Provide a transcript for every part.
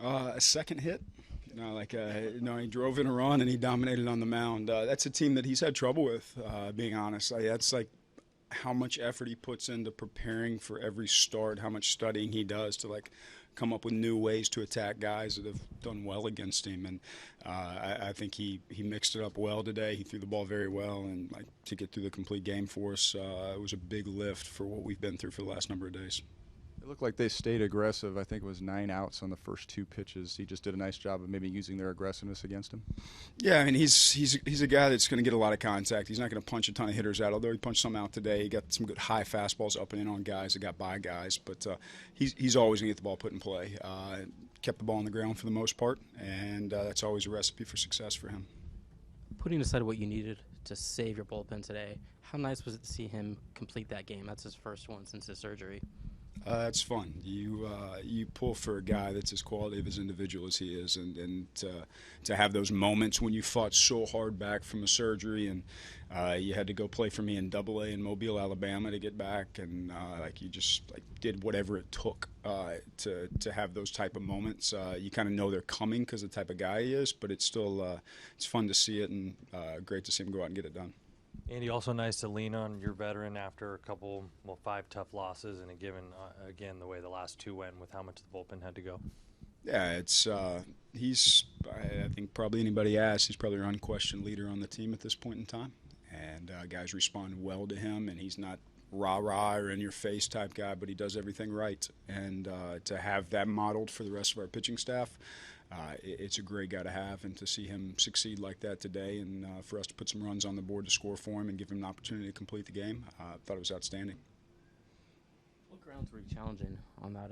A second hit. He drove in a run and he dominated on the mound. That's a team that he's had trouble with, being honest. That's like how much effort he puts into preparing for every start, how much studying he does to come up with new ways to attack guys that have done well against him. And I think he mixed it up well today. He threw the ball very well, and to get through the complete game for us, it was a big lift for what we've been through for the last number of days. It looked like they stayed aggressive. I think it was 9 outs on the first 2 pitches. He just did a nice job of maybe using their aggressiveness against him. Yeah, I mean, he's a guy that's going to get a lot of contact. He's not going to punch a ton of hitters out, although he punched some out today. He got some good high fastballs up and in on guys that got by guys. But he's always going to get the ball put in play. Kept the ball on the ground for the most part, and that's always a recipe for success for him. Putting aside what you needed to save your bullpen today, how nice was it to see him complete that game? That's his first one since his surgery. It's fun. You pull for a guy that's as quality of his individual as he is, and to have those moments when you fought so hard back from a surgery, and you had to go play for me in AA in Mobile, Alabama to get back, and you just did whatever it took to have those type of moments. You kind of know they're coming because of the type of guy he is, but it's still it's fun to see it, and great to see him go out and get it done. Andy, also nice to lean on your veteran after a couple, 5 tough losses, and given, again, the way the last 2 went with how much the bullpen had to go. Yeah, I think probably anybody asks, he's probably our unquestioned leader on the team at this point in time. And guys respond well to him, and he's not rah-rah or in-your-face type guy, but he does everything right. And to have that modeled for the rest of our pitching staff, it's a great guy to have, and to see him succeed like that today, and for us to put some runs on the board to score for him and give him an opportunity to complete the game, I thought it was outstanding. What grounds were you challenging on that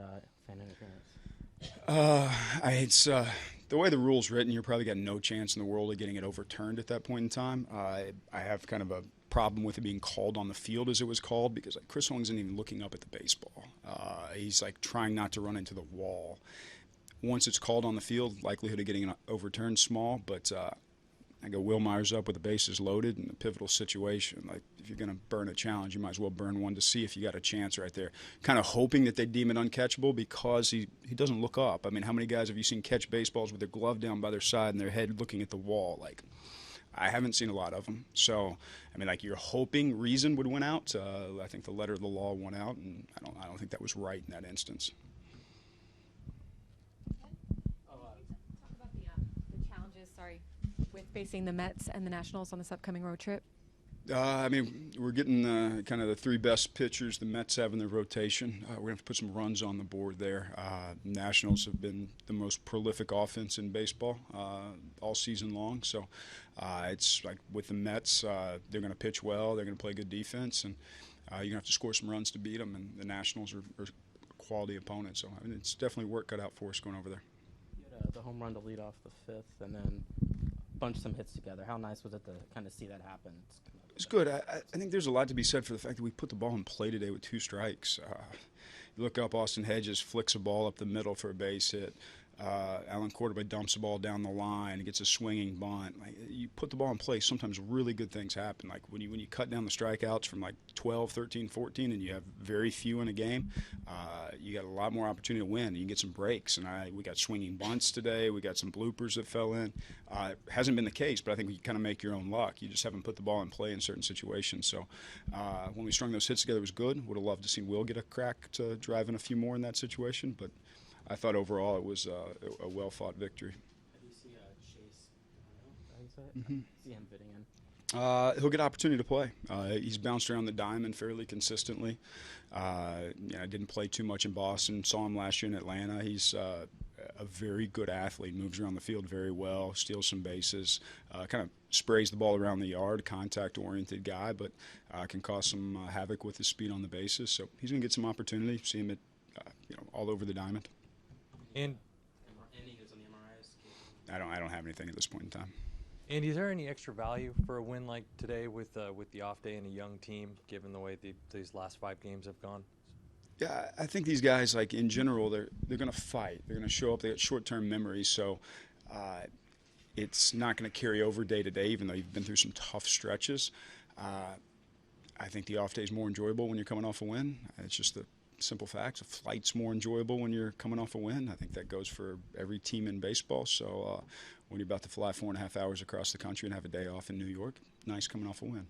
fan interference? It's the way the rule's written, you're probably got no chance in the world of getting it overturned at that point in time. I have kind of a problem with it being called on the field as it was called, because Chris Hollings isn't even looking up at the baseball. He's trying not to run into the wall. Once it's called on the field, likelihood of getting it overturned small, but I go Will Myers up with the bases loaded in a pivotal situation. If you're going to burn a challenge, you might as well burn one to see if you got a chance right there. Kind of hoping that they deem it uncatchable because he doesn't look up. I mean, how many guys have you seen catch baseballs with their glove down by their side and their head looking at the wall? I haven't seen a lot of them. So, I mean, you're hoping reason would win out. I think the letter of the law won out, and I don't think that was right in that instance. With facing the Mets and the Nationals on this upcoming road trip? I mean, we're getting kind of the 3 best pitchers the Mets have in their rotation. We're going to have to put some runs on the board there. Nationals have been the most prolific offense in baseball all season long. So it's with the Mets, they're going to pitch well, they're going to play good defense, and you're going to have to score some runs to beat them. And the Nationals are a quality opponent. So I mean, it's definitely work cut out for us going over there. You had the home run to lead off the 5th, and then bunch some hits together. How nice was it to kind of see that happen? It's good. I think there's a lot to be said for the fact that we put the ball in play today with 2 strikes. You look up, Austin Hedges flicks a ball up the middle for a base hit. Alan Quarterback dumps the ball down the line and gets a swinging bunt. You put the ball in play, sometimes really good things happen. When you cut down the strikeouts from 12, 13, 14, and you have very few in a game, you got a lot more opportunity to win. You can get some breaks, and we got swinging bunts today. We got some bloopers that fell in. It hasn't been the case, but I think you kind of make your own luck. You just haven't put the ball in play in certain situations. So when we strung those hits together, it was good. Would have loved to see Will get a crack to drive in a few more in that situation, but I thought overall it was a well-fought victory. How do you see Chase? How do you say it? Mm-hmm. See him fitting in? He'll get opportunity to play. He's bounced around the diamond fairly consistently. I didn't play too much in Boston. Saw him last year in Atlanta. He's a very good athlete. Moves around the field very well. Steals some bases. Kind of sprays the ball around the yard. Contact-oriented guy, but can cause some havoc with his speed on the bases. So he's going to get some opportunity. See him at all over the diamond. And Andy goes on the MRIs. I don't have anything at this point in time. Andy, is there any extra value for a win like today with the off day and a young team, given the way these last 5 games have gone? Yeah, I think these guys, in general, they're going to fight. They're going to show up. They got short-term memories, so it's not going to carry over day to day, even though you've been through some tough stretches. I think the off day is more enjoyable when you're coming off a win. It's just the simple facts. A flight's more enjoyable when you're coming off a win. I think that goes for every team in baseball. So when you're about to fly 4.5 hours across the country and have a day off in New York, nice coming off a win.